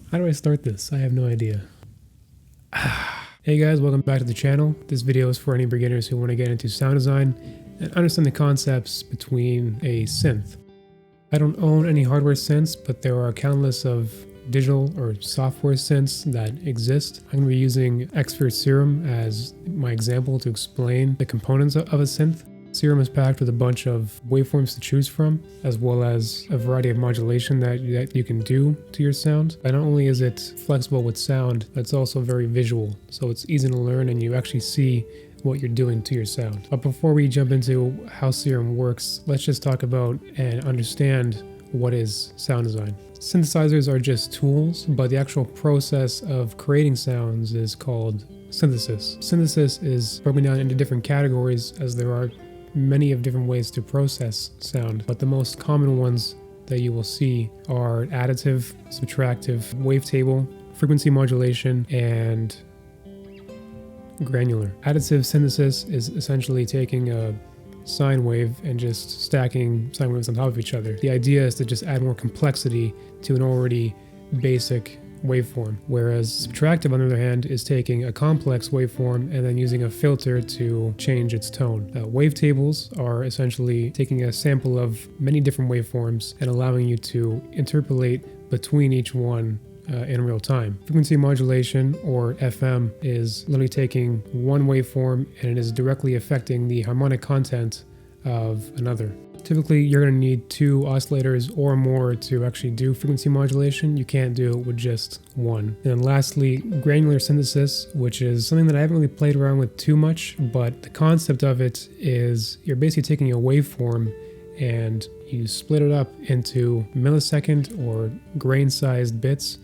How do I start this? I have no idea. Hey guys, welcome back to the channel. This video is for any beginners who want to get into sound design and understand the concepts between a synth. I don't own any hardware synths, but there are countless of digital or software synths that exist. I'm going to be using Expert Serum as my example to explain the components of a synth. Serum is packed with a bunch of waveforms to choose from, as well as a variety of modulation that you can do to your sound. And not only is it flexible with sound, but it's also very visual, so it's easy to learn and you actually see what you're doing to your sound. But before we jump into how Serum works, let's just talk about and understand what is sound design. Synthesizers are just tools, but the actual process of creating sounds is called synthesis. Synthesis is broken down into different categories as there are many of different ways to process sound, but the most common ones that you will see are additive, subtractive, wavetable, frequency modulation, and granular. Additive synthesis is essentially taking a sine wave and just stacking sine waves on top of each other. The idea is to just add more complexity to an already basic waveform, whereas subtractive, on the other hand, is taking a complex waveform and then using a filter to change its tone. Wavetables are essentially taking a sample of many different waveforms and allowing you to interpolate between each one in real time. Frequency modulation, or FM, is literally taking one waveform and it is directly affecting the harmonic content of another. Typically, you're going to need 2 oscillators or more to actually do frequency modulation. You can't do it with just one. And then lastly, granular synthesis, which is something that I haven't really played around with too much, but the concept of it is you're basically taking a waveform and you split it up into millisecond or grain-sized bits.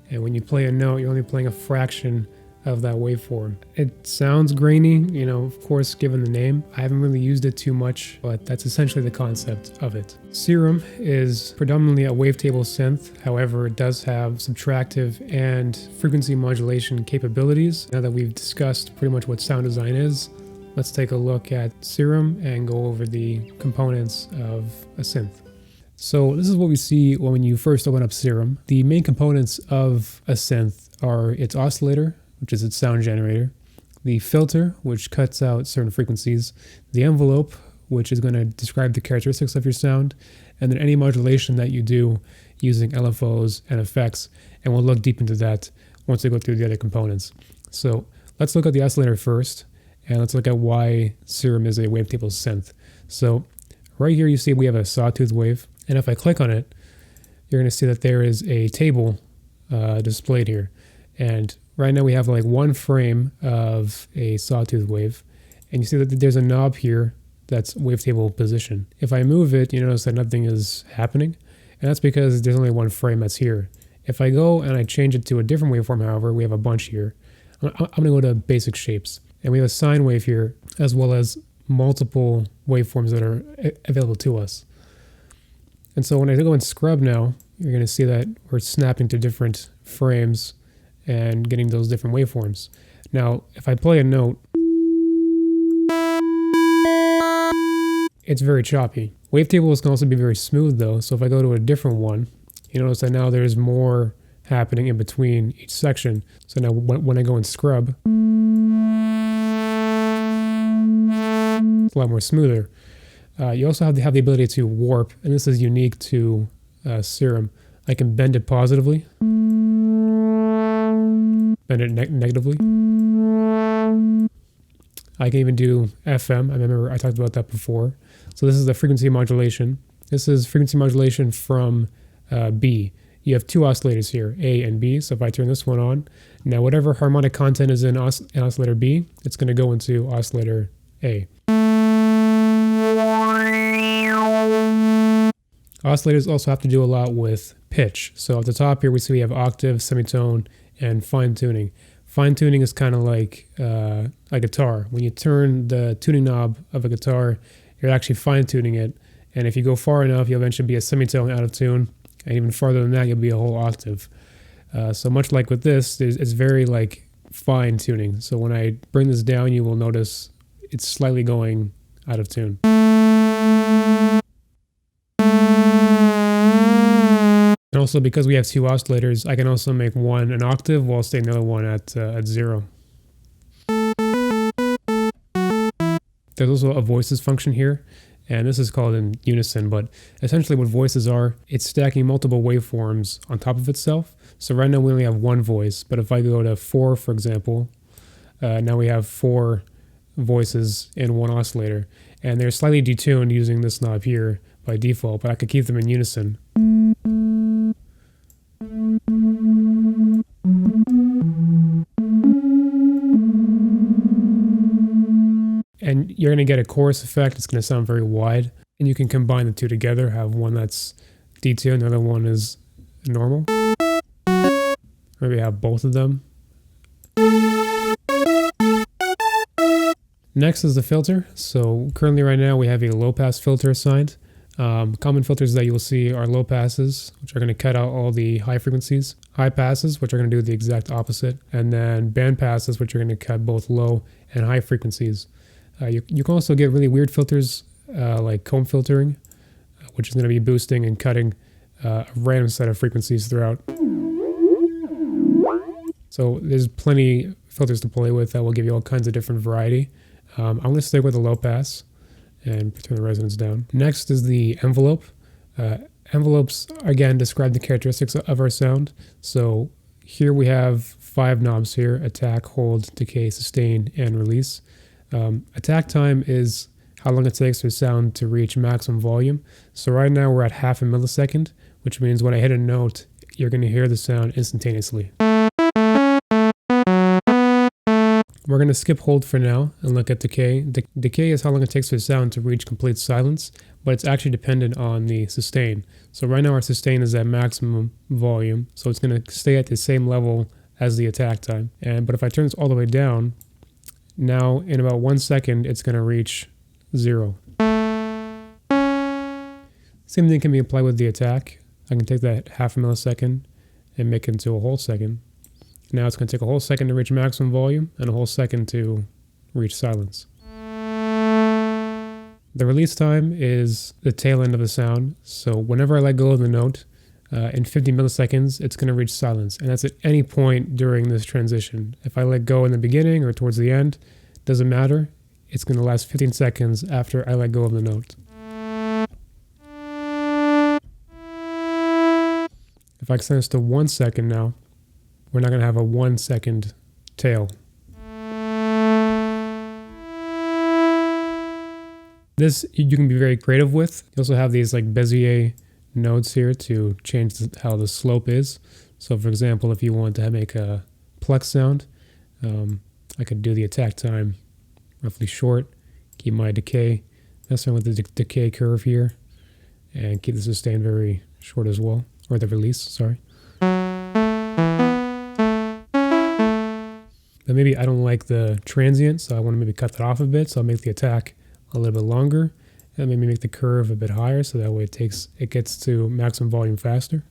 And when you play a note, you're only playing a fraction of that waveform. It sounds grainy, of course, given the name. I haven't really used it too much, but that's essentially the concept of it. Serum is predominantly a wavetable synth. However, it does have subtractive and frequency modulation capabilities. Now that we've discussed pretty much what sound design is, let's take a look at Serum and go over the components of a synth. So this is what we see when you first open up Serum. The main components of a synth are its oscillator, which is its sound generator, the filter, which cuts out certain frequencies, the envelope, which is going to describe the characteristics of your sound, and then any modulation that you do using LFOs and effects, and we'll look deep into that once we go through the other components. So let's look at the oscillator first, and let's look at why Serum is a wavetable synth. So right here you see we have a sawtooth wave, and if I click on it, you're going to see that there is a table displayed here. And right now we have like one frame of a sawtooth wave, and you see that there's a knob here that's wavetable position. If I move it, you notice that nothing is happening, and that's because there's only one frame that's here. If I go and I change it to a different waveform, however, we have a bunch here. I'm going to go to basic shapes, and we have a sine wave here, as well as multiple waveforms that are available to us. And so when I go and scrub now, you're going to see that we're snapping to different frames and getting those different waveforms. Now, if I play a note, it's very choppy. Wavetables can also be very smooth though, so if I go to a different one, you notice that now there's more happening in between each section. So now when I go and scrub, it's a lot more smoother. You also have the ability to warp, and this is unique to Serum. I can bend it positively, bend it negatively. I can even do FM. I remember I talked about that before. So this is the frequency modulation. This is frequency modulation from B. You have 2 oscillators here, A and B. So if I turn this one on, now whatever harmonic content is in oscillator B, it's going to go into oscillator A. Oscillators also have to do a lot with pitch. So at the top here we see we have octave, semitone, and fine tuning. Fine tuning is kind of like a guitar. When you turn the tuning knob of a guitar, you're actually fine tuning it. And if you go far enough, you'll eventually be a semitone out of tune. And even farther than that, you'll be a whole octave. So much like with this, it's very like fine tuning. So when I bring this down, you will notice it's slightly going out of tune. also, because we have two oscillators, I can also make one an octave while staying the other one at 0. There's also a voices function here, and this is called in unison, but essentially what voices are, it's stacking multiple waveforms on top of itself. So right now we only have one voice, but if I go to 4, for example, now we have 4 voices in one oscillator, and they're slightly detuned using this knob here by default, but I could keep them in unison. And you're going to get a chorus effect. It's going to sound very wide, and you can combine the two together, have one that's detuned, the other one is normal. Maybe have both of them. Next is the filter. So currently right now we have a low pass filter assigned. Common filters that you'll see are low passes, which are going to cut out all the high frequencies, high passes, which are going to do the exact opposite, and then band passes, which are going to cut both low and high frequencies. You can also get really weird filters like comb filtering, which is going to be boosting and cutting a random set of frequencies throughout. So there's plenty filters to play with that will give you all kinds of different variety. I'm going to stick with the low pass and turn the resonance down. Next is the envelope. Envelopes, again, describe the characteristics of our sound. So here we have 5 knobs here: attack, hold, decay, sustain, and release. Attack time is how long it takes for sound to reach maximum volume. So right now we're at half a millisecond, which means when I hit a note, you're going to hear the sound instantaneously. We're going to skip hold for now and look at decay. Decay is how long it takes for the sound to reach complete silence, but it's actually dependent on the sustain. So right now our sustain is at maximum volume, so it's going to stay at the same level as the attack time. But if I turn this all the way down, now in about 1 second, it's going to reach 0. Same thing can be applied with the attack. I can take that half a millisecond and make it into a whole second. Now it's going to take a whole second to reach maximum volume and a whole second to reach silence. The release time is the tail end of the sound. So whenever I let go of the note, in 50 milliseconds, it's going to reach silence. And that's at any point during this transition. If I let go in the beginning or towards the end, doesn't matter. It's going to last 15 seconds after I let go of the note. If I extend this to 1 second now, we're not going to have a 1 second tail. This you can be very creative with. You also have these like Bezier nodes here to change how the slope is. So for example, if you want to make a plex sound, I could do the attack time roughly short, keep my decay, mess around with the decay curve here, and keep the sustain very short as well, or the release, sorry. But maybe I don't like the transient, so I want to maybe cut that off a bit, so I'll make the attack a little bit longer, and maybe make the curve a bit higher, so that way it gets to maximum volume faster.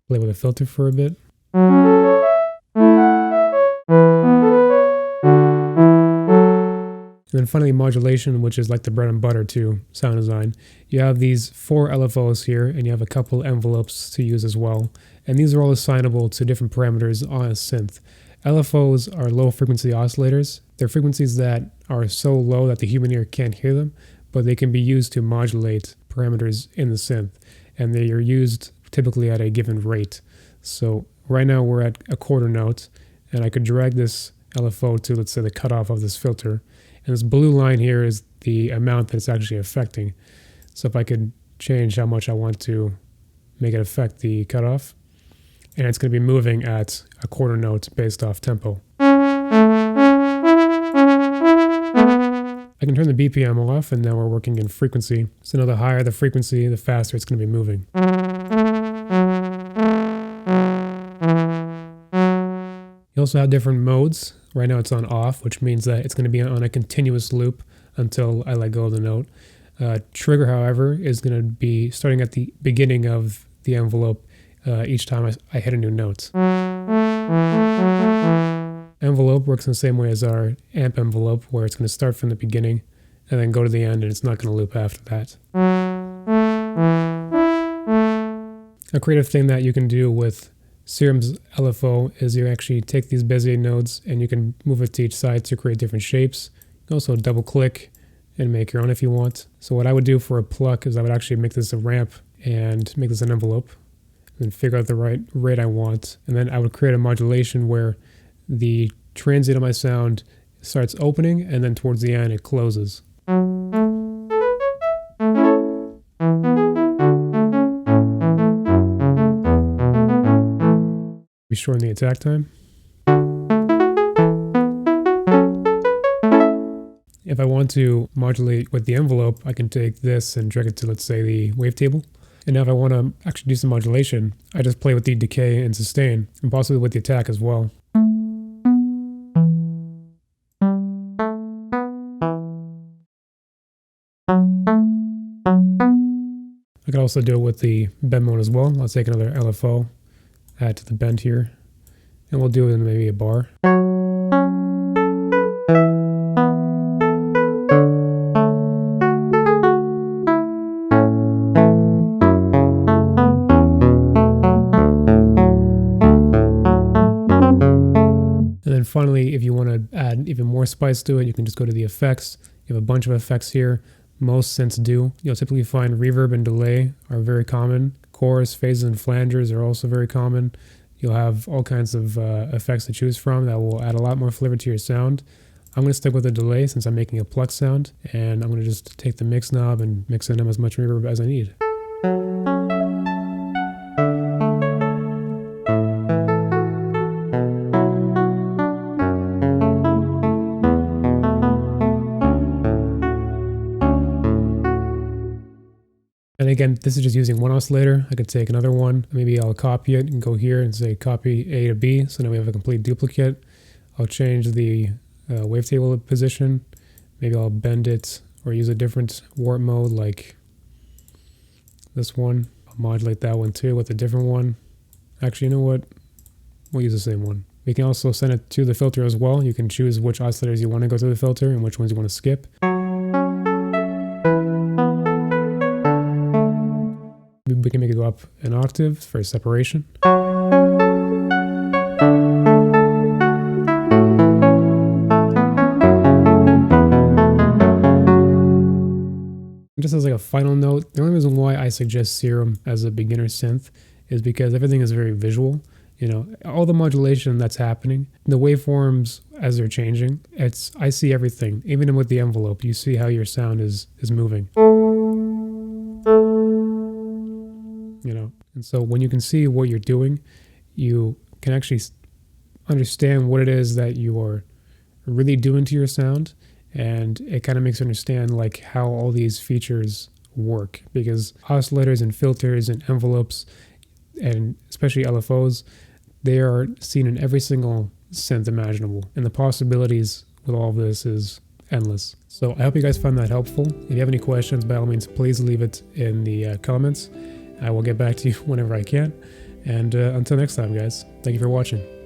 Play with a filter for a bit. And then finally modulation, which is like the bread and butter to sound design. You have these 4 LFOs here, and you have a couple envelopes to use as well. And these are all assignable to different parameters on a synth. LFOs are low frequency oscillators. They're frequencies that are so low that the human ear can't hear them, but they can be used to modulate parameters in the synth. And they are used typically at a given rate. So right now we're at a quarter note, and I could drag this LFO to, let's say, the cutoff of this filter. And this blue line here is the amount that it's actually affecting. So if I could change how much I want to make it affect the cutoff, and it's going to be moving at a quarter note based off tempo. I can turn the BPM off, and now we're working in frequency. So now the higher the frequency, the faster it's going to be moving. You also have different modes. Right now it's on off, which means that it's going to be on a continuous loop until I let go of the note. Trigger, however, is going to be starting at the beginning of the envelope each time I hit a new note. Envelope works in the same way as our amp envelope, where it's going to start from the beginning and then go to the end, and it's not going to loop after that. A creative thing that you can do with Serum's LFO is you actually take these Bezier nodes and you can move it to each side to create different shapes. You can also double click and make your own if you want. So what I would do for a pluck is I would actually make this a ramp and make this an envelope and figure out the right rate I want. And then I would create a modulation where the transient of my sound starts opening and then towards the end it closes. We shorten the attack time. If I want to modulate with the envelope, I can take this and drag it to, let's say, the wavetable. And now if I want to actually do some modulation, I just play with the decay and sustain, and possibly with the attack as well. I could also do it with the bend mode as well. I'll take another LFO, add to the bend here, and we'll do it in maybe a bar. And then finally, if you want to add even more spice to it, you can just go to the effects. You have a bunch of effects here. Most synths do. You'll typically find reverb and delay are very common. Chorus, phases, and flangers are also very common. You'll have all kinds of effects to choose from that will add a lot more flavor to your sound. I'm going to stick with the delay since I'm making a pluck sound, and I'm going to just take the mix knob and mix in as much reverb as I need. And again, this is just using one oscillator. I could take another one. Maybe I'll copy it and go here and say copy A to B. So now we have a complete duplicate. I'll change the wavetable position. Maybe I'll bend it or use a different warp mode like this one. I'll modulate that one too with a different one. Actually, you know what? We'll use the same one. We can also send it to the filter as well. You can choose which oscillators you want to go to the filter and which ones you want to skip. We can make it go up an octave for separation. Just as like a final note, the only reason why I suggest Serum as a beginner synth is because everything is very visual. You know, all the modulation that's happening, the waveforms as they're changing, I see everything. Even with the envelope, you see how your sound is moving. You know, and so when you can see what you're doing, you can actually understand what it is that you are really doing to your sound, and it kind of makes you understand like how all these features work, because oscillators and filters and envelopes and especially LFOs, they are seen in every single synth imaginable, and the possibilities with all of this is endless. So I hope you guys found that helpful. If you have any questions, by all means, please leave it in the comments. I will get back to you whenever I can. And until next time, guys, thank you for watching.